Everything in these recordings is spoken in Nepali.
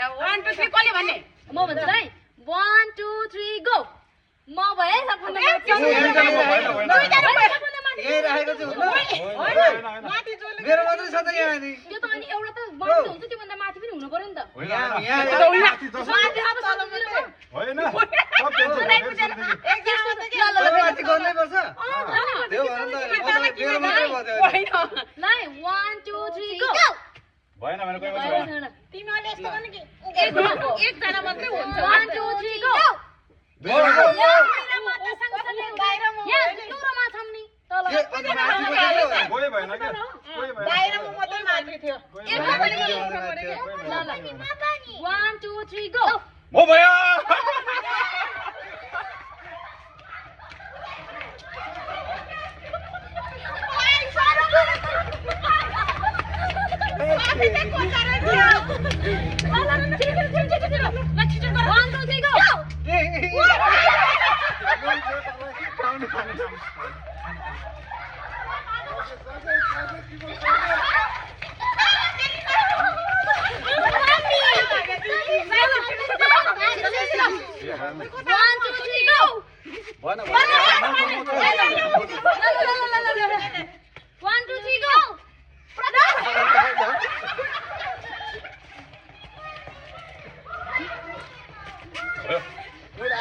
1 2 3 कसले भन्ने म भन्छु है 1 2 3 गो म भए सबभन्दा यही राखेको छु माथि जोले मेरो मात्रै छ त यहाँ नि त्यो त अनि एउटा त माथि हुन्छ त्यो भन्दा माथि पनि हुनु पर्यो नि त यहाँ माथि अब तल मेरो होइन सब टेन्सन माथि गर्नै पर्छ त्यो भन्नु त मेरो मात्रै भयो होइन ल 1 2 3 गो भएन भने कोही पनि छैन तिमीले यस्तो गर्ने कि एक जना मात्रै हुन्छ 1 2 3 गो कोही भएन के कोही भएन बाहिरमा मात्रै माथि थियो एक जना 1 2 3 गो म भयो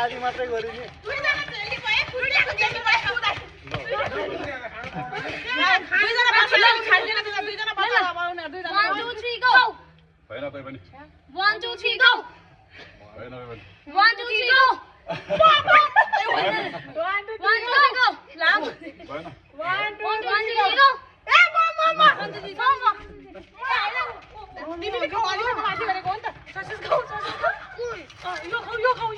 आधी मात्रै गरे नि भएन कोही पनि 1 2 3 गो भएन कोही पनि 1 2 3 गो 1 2 3 गो लाम भएन 1 2 3 गो ए म तिमीले खाऊ अलि माथि गरेको हो नि त ससस खाऊ यो खाऊ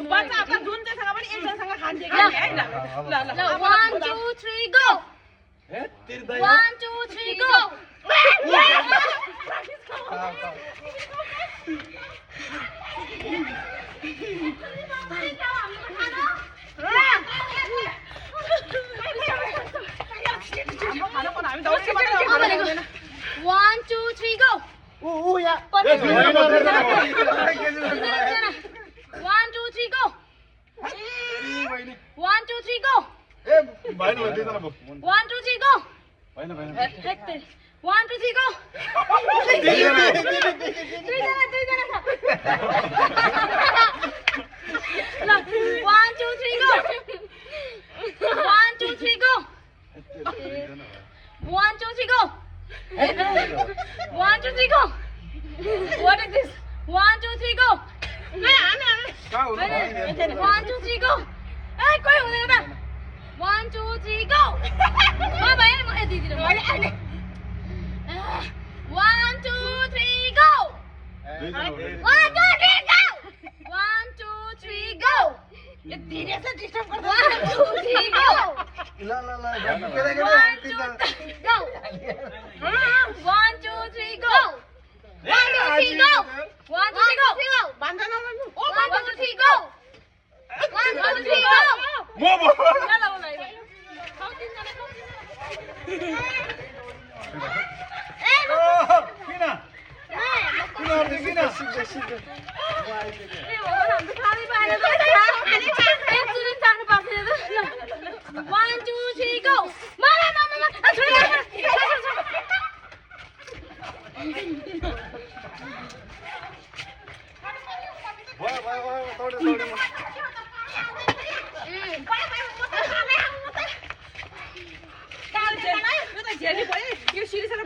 बच्चा आफ्नो जुन चाहिँसँग पनि एकजनासँग खान्छ कि ल 1 2 3 गो 1 2 3 गो खानु पर्छ हामी दौडी मात्रै 1 2 3 गो ऊ या 1 2 3 गो 1 2 3 गो ए भएन भने दुईजना भयो 1 2 3 गो भएन भएन 1 2 3 गो दुईजना छ ल 1 2 3 go 1 2 3 go 1 2 3 go 1 2 3 go. What is this? 1 2 3 go. कहाँ हुनु 1 2 3 go. ए कोही हुँदैन त 1 2 3 go. म भएन म दिदी र 1 2 3 go. 1 2 3 go. 1 2 3 go. धीरे से डिस्टर्ब कर 1 2 3 go. ल ल ल 1 2 3 go. 1 2 3 go. 1 2 3 go. 1 2 3 go. बान्धन Oh, 1 2 3 go. 1 2 3 go. म भयो ल ल ल खाऊ तिनजना ए भगवान हाम्रो खानै पाएन त एकचोटि जानु पर्छ ल 1 2 3 go. मामा झेली भयो यो सिरिसर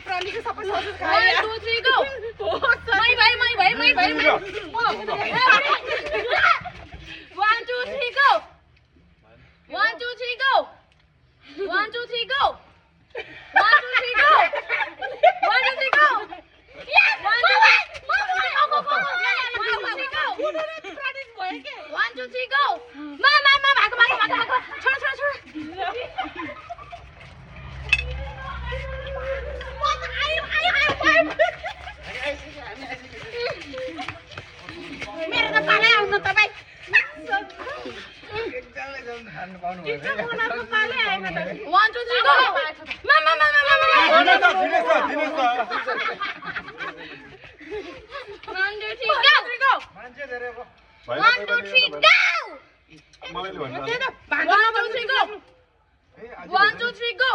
प्रणाली सबै सजिलो 1 2 3 go. मै भाइ 1 2 3 go. 1 2 3 go. 1 2 3 go. 1 2 3 go. 1 2 3 go. 1 2 3 go. मामा भाग छोड मेरो त पालै आउनु त भाइ खानु पाउनु भयो One, two, three, go! Mama. Dinesh Dinesh 1, 2, 3, go! मान्छे धेरै अब 1, 2, 3, go! मलाई भन्नु 1, 2, 3, go! 1, 2, 3, go!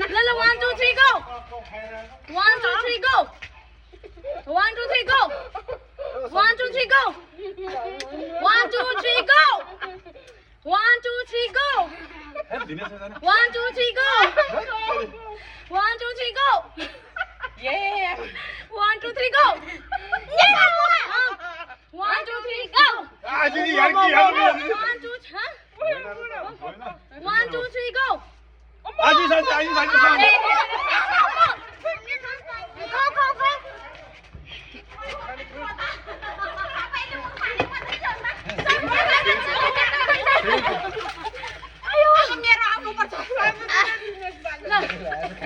Lala, 1, 2, 3, go! 1, 2, 3, go! 1, 2, 3, go! 1, 2, 3, go! 1, 2, 3, go! 1, 2, 3, go! Dinesh 1, 2, 3, go! 1, 2, 3, go! 1, 2, 3, go! 1, 2, 3, go! आज नि यार की यार 1, 2, huh? 1, 2, 3, go! आज साथ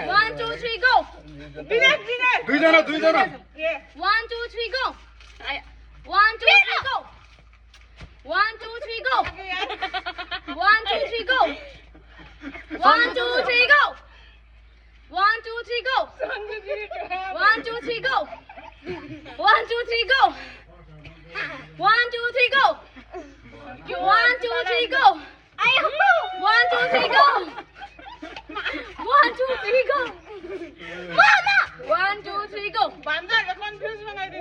One, two, three, go! दुईजना 1, 2, 3, go! 1, 2, 3, go! 1, 2, 3, go! 1, 2, 3, go! 1, 2, 3, go! 1, 2, 3, go! 1, 2, 3, go! 1, 2, 3, go! 1, 2, 3, go! 1, 2, 3, go! 1, 2, 3, go! 1, 2, 3, go! Mama! 1, 2, 3, go!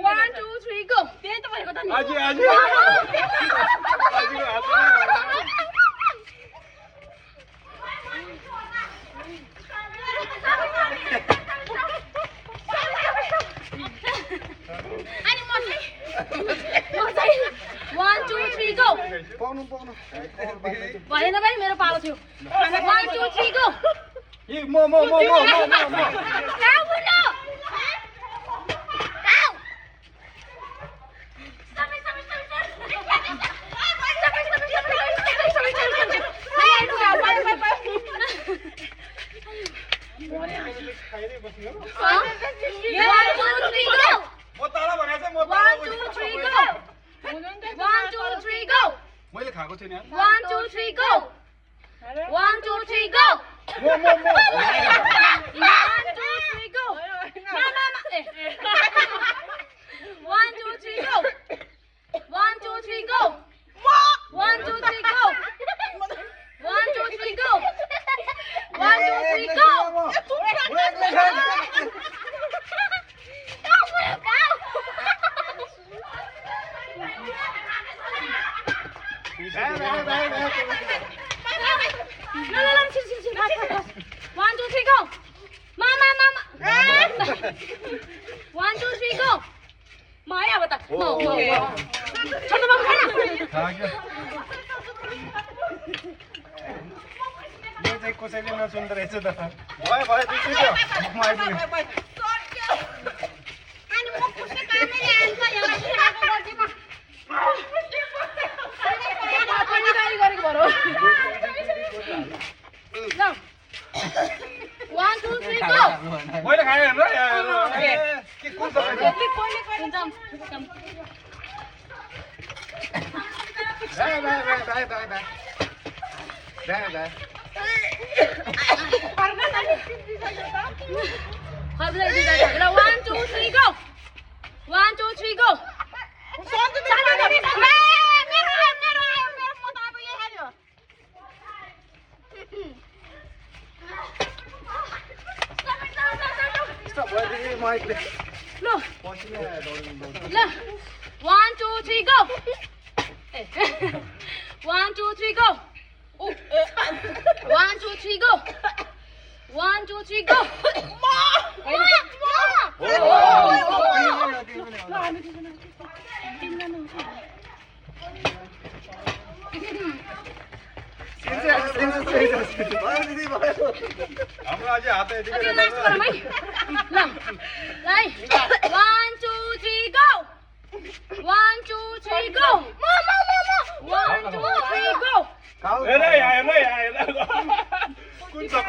1, 2, 3, go! आज One, two, three, go! पाउनु भएन भाइ मेरो पालो थियो 1, 2, 3, go! म Kau bunuh! Kau! Stop it! मैले खाएको थिएँ नि 1, 2, 3, go! 1, 2, 3, go! 1, 2, 3, go! Mama! 1, 2, 3, go! 1, 2, 3, go! 1, 2, 3, go! 1, 2, 3, go! 1, 2, 3, go! No, sit. Fast. 1, 2, 3, go! Mama! 1, 2, 3, go! Maya, bata. No. Chalo, mama, खा गयो यो चाहिँ कसैले नसुन्दो रहेछ त भयो दुई म आइपुगेँ No. 1, 2, 3, go! मैले खाएँ हेर्नु के कुन तपाईँ बाई 1, 2, 3, go! 1, 2, 3, go! म आइपुगेँ No. 1, 2, 3, go! 1, 2, 3, go! 1, 2, 3, go! 1, 2, 3, go! हाम्रो अझै हात यतिकै Okay, last one, mai. Lai. 1, 2, 3, go! 1, 2, 3, go! 1, 2, 3, go! हेर यहाँ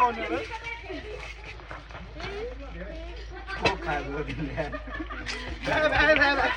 आउने र को खाएको दिने भाइ भाइ भाइ